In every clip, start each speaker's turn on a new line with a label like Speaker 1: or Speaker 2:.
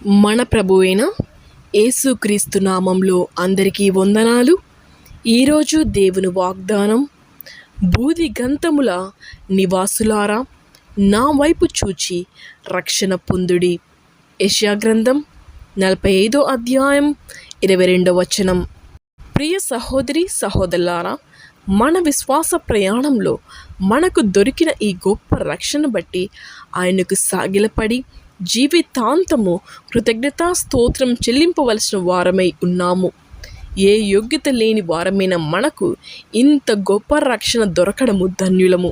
Speaker 1: మన ప్రభువైన యేసుక్రీస్తు నామంలో అందరికీ వందనాలు. ఈరోజు దేవుని వాగ్దానం, బూది గంతముల నివాసులారా నా వైపు చూచి రక్షణ పొందుడి. యెషయా గ్రంథం 45 అధ్యాయం 22 వచనం. ప్రియ సహోదరి సహోదరులారా, మన విశ్వాస ప్రయాణంలో మనకు దొరికిన ఈ గొప్ప రక్షణ బట్టి ఆయనకు సాగిలపడి జీవితాంతము కృతజ్ఞతా స్తోత్రం చెల్లింపవలసిన వారమై ఉన్నాము. ఏ యోగ్యత లేని వారమైన మనకు ఇంత గొప్ప రక్షణ దొరకడము ధన్యులము.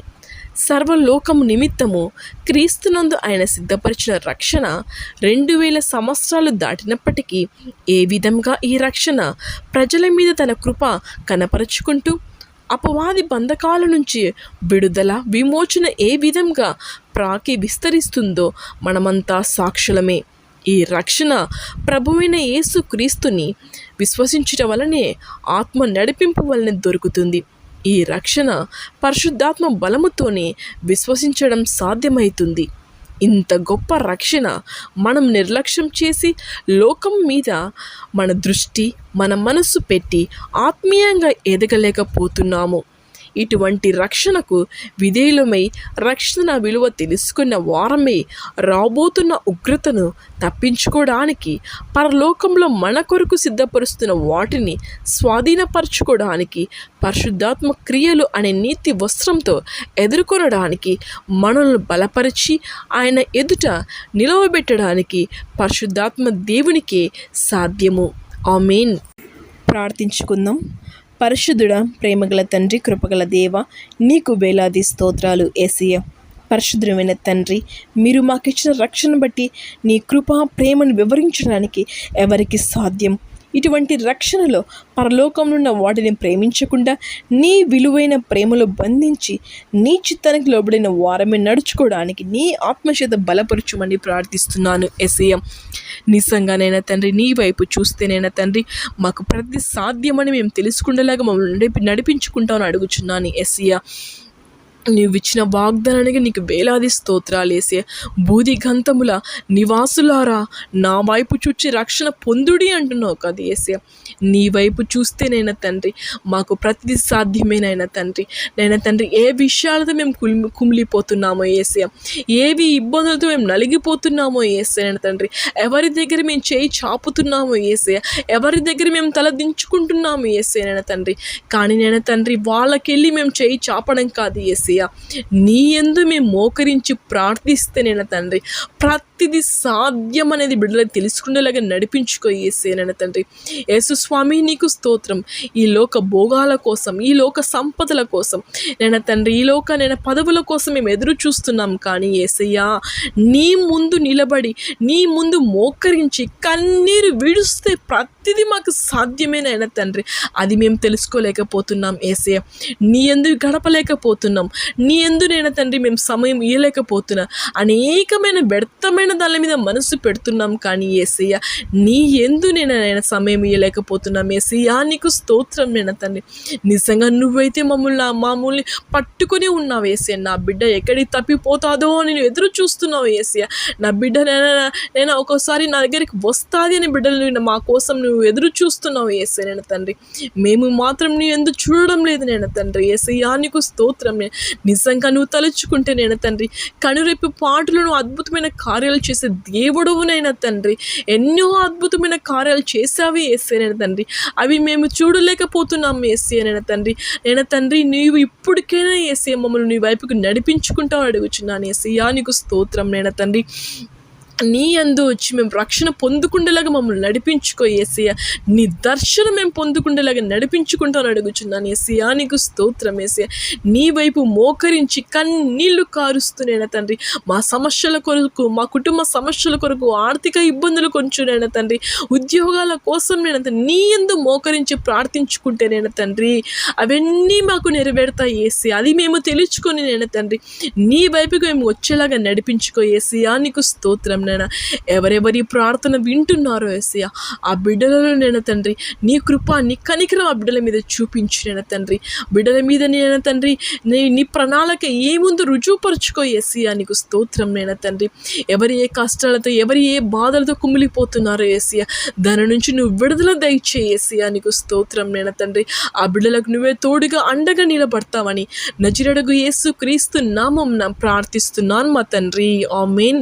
Speaker 1: సర్వలోకము నిమిత్తము క్రీస్తునందు ఆయన సిద్ధపరిచిన రక్షణ 2000 సంవత్సరాలు దాటినప్పటికీ ఏ విధంగా ఈ రక్షణ ప్రజల మీద తన కృప కనపరుచుకుంటూ అపవాది బంధకాల నుంచి విడుదల విమోచన ఏ విధంగా ప్రాకి విస్తరిస్తుందో మనమంతా సాక్షులమే. ఈ రక్షణ ప్రభువైన యేసు క్రీస్తుని విశ్వసించటం వలనే ఆత్మ నడిపింపు వలన దొరుకుతుంది. ఈ రక్షణ పరిశుద్ధాత్మ బలముతోనే విశ్వసించడం సాధ్యమవుతుంది. ఇంత గొప్ప రక్షణ మనం నిర్లక్ష్యం చేసి లోకం మీద మన దృష్టి మన మనస్సు పెట్టి ఆత్మీయంగా ఎదగలేకపోతున్నాము. ఇటువంటి రక్షణకు విధేయులమై రక్షణ విలువ తెలుసుకున్న వారమై రాబోతున్న ఉగ్రతను తప్పించుకోవడానికి, పరలోకంలో మన కొరకు సిద్ధపరుస్తున్న వాటిని స్వాధీనపరచుకోవడానికి, పరిశుద్ధాత్మ క్రియలు అనే నీతి వస్త్రంతో ఎదుర్కొనడానికి, మనల్ని బలపరిచి ఆయన ఎదుట నిలవబెట్టడానికి పరిశుద్ధాత్మ దేవునికే సాధ్యము. ఆమేన్. ప్రార్థించుకుందాం. పరిశుద్ధుడా, ప్రేమగల తండ్రి, కృపగల దేవ, నీకు వేలాది స్తోత్రాలు యేసయ్య. పరిశుద్ధమైన తండ్రి, మీరు మాకిచ్చిన రక్షణ బట్టి నీ కృపా ప్రేమను వివరించడానికి ఎవరికి సాధ్యం? ఇటువంటి రక్షణలో పరలోకంలో ఉన్న వాటిని ప్రేమించకుండా నీ విలువైన ప్రేమలో బంధించి నీ చిత్తానికి లోబడిన వారమే నడుచుకోవడానికి నీ ఆత్మచేత బలపరచుమని ప్రార్థిస్తున్నాను యేసయ్య. నిజంగానైనా తండ్రి, నీ వైపు చూస్తేనైనా తండ్రి మాకు ప్రతి సాధ్యమని మేము తెలుసుకునేలాగా మమ్మల్ని నడిపించుకుంటామని అడుగుచున్నాను యేసయ్య. నీవు ఇచ్చిన వాగ్దానానికి నీకు వేలాది స్తోత్రాలు యేసయ్య. బూది గంతముల నివాసులారా నా వైపు చూచి రక్షణ పొందుడి అంటున్నావు కదా యేసయ్య. నీ వైపు చూస్తేనైనా తండ్రి మాకు ప్రతిదీ సాధ్యమేనైనా తండ్రి. నైనా తండ్రి, ఏ విషయాలతో మేము కుమిలిపోతున్నామో యేసయ్య, ఏవి ఇబ్బందులతో మేము నలిగిపోతున్నామో యేసయ్య తండ్రి, ఎవరి దగ్గర మేము చేయి చాపుతున్నామో యేసయ్య, ఎవరి దగ్గర మేము తల దించుకుంటున్నాము యేసయ్య తండ్రి. కానీ నేను తండ్రి వాళ్ళకెళ్ళి మేము చేయి చాపడం కాదు యేసయ్య, నీ యందు మేము మోకరించి ప్రార్థిస్తేనైనా తండ్రి ప్రతిదీ సాధ్యం అనేది బిడ్డలకు తెలుసుకునేలాగా నడిపించుకో యేసయ్య తండ్రి. యేసు స్వామి, నీకు స్తోత్రం. ఈ లోక భోగాల కోసం, ఈ లోక సంపదల కోసం నేను తండ్రి, ఈ లోక నేను పదవుల కోసం మేము ఎదురు చూస్తున్నాం. కానీ యేసయ్య, నీ ముందు నిలబడి నీ ముందు మోకరించి కన్నీరు విడుస్తే ప్రతిదీ మాకు సాధ్యమేనైనా తండ్రి. అది మేము తెలుసుకోలేకపోతున్నాం యేసయ్య. నీ యందు గడపలేకపోతున్నాం. నీ యందు నేను తండ్రి మేము సమయం ఇవ్వలేకపోతున్నా. అనేకమైన వ్యర్థమైన దాని మీద మనసు పెడుతున్నాం. కానీ యేసయ్య, నీ యందు నేను సమయం ఇవ్వలేకపోతున్నాం యేసయ్య. నీకు స్తోత్రం నేను తండ్రి. నిజంగా నువ్వైతే మామూలు పట్టుకొని ఉన్నావు యేసయ్య. నా బిడ్డ ఎక్కడికి తప్పిపోతాదో అని నేను ఎదురు చూస్తున్నావు యేసయ్య. నా బిడ్డ నేను ఒక్కోసారి నా దగ్గరికి వస్తుంది అని బిడ్డలు మా కోసం నువ్వు ఎదురు చూస్తున్నావు యేసయ్య నేను తండ్రి. మేము మాత్రం నీ ఎందుకు చూడడం లేదు నేను తండ్రి. యేసయ్య, నీకు స్తోత్రం. నిజంగా నువ్వు తలుచుకుంటే నేను తండ్రి కనురెప్పి పాటలను అద్భుతమైన కార్యాలు చేసే దేవుడవునైనా తండ్రి. ఎన్నో అద్భుతమైన కార్యాలు చేసావి యేసయ్య తండ్రి. అవి మేము చూడలేకపోతున్నాం యేసయ్య తండ్రి. నేను తండ్రి, నీవు ఇప్పటికైనా యేసయ్య మమ్మల్ని నీ వైపుకు నడిపించుకుంటావు అడుగుచున్నాను యేసయ్య. నీకు స్తోత్రం నేను తండ్రి. నీ యందు వచ్చి మేము రక్షణ పొందుకుండేలాగా మమ్మల్ని నడిపించుకో యేసయ్య. నీ దర్శనం మేము పొందుకుండేలాగా నడిపించుకుంటాను అడుగుచున్నాను యేసయ్య. నీకు స్తోత్రం యేసయ్య. నీ వైపు మోకరించి కన్నీళ్లు కారుస్తున్నాను తండ్రి. మా సమస్యల కొరకు, మా కుటుంబ సమస్యల కొరకు, ఆర్థిక ఇబ్బందులు కొంచెం నేను తండ్రి, ఉద్యోగాల కోసం నేను తండ్రి నీ యందు మోకరించి ప్రార్థించుకుంటే నేను తండ్రి అవన్నీ మాకు నెరవేరుతాయి యేసయ్య. అది మేము తెలుసుకొని నేను తండ్రి నీ వైపుకు మేము వచ్చేలాగా నడిపించుకో యేసయ్య. నీకు స్తోత్రం నైనా. ఎవరెవరి ప్రార్థన వింటున్నారో యేసయ్య, ఆ బిడ్డలలో నేను తండ్రి నీ కృప, నీ కనికరం ఆ బిడ్డల మీద చూపించు నేను తండ్రి. బిడ్డల మీద నేను తండ్రి నీ ప్రణాళిక ఏముందో రుజువుపరుచుకో యేసయ్య. నీకు స్తోత్రం నేను తండ్రి. ఎవరి ఏ కష్టాలతో, ఎవరి ఏ బాధలతో కుమిలిపోతున్నారో యేసయ్య, దాని నుంచి నువ్వు విడుదల దయచేయి యేసయ్య. నీకు స్తోత్రం నేను తండ్రి. ఆ బిడ్డలకు నువ్వే తోడుగా అండగా నిలబడతావని నజరేయుడగు యేసు క్రీస్తు నామమున ప్రార్థిస్తున్నాను మా తండ్రి. ఆమేన్.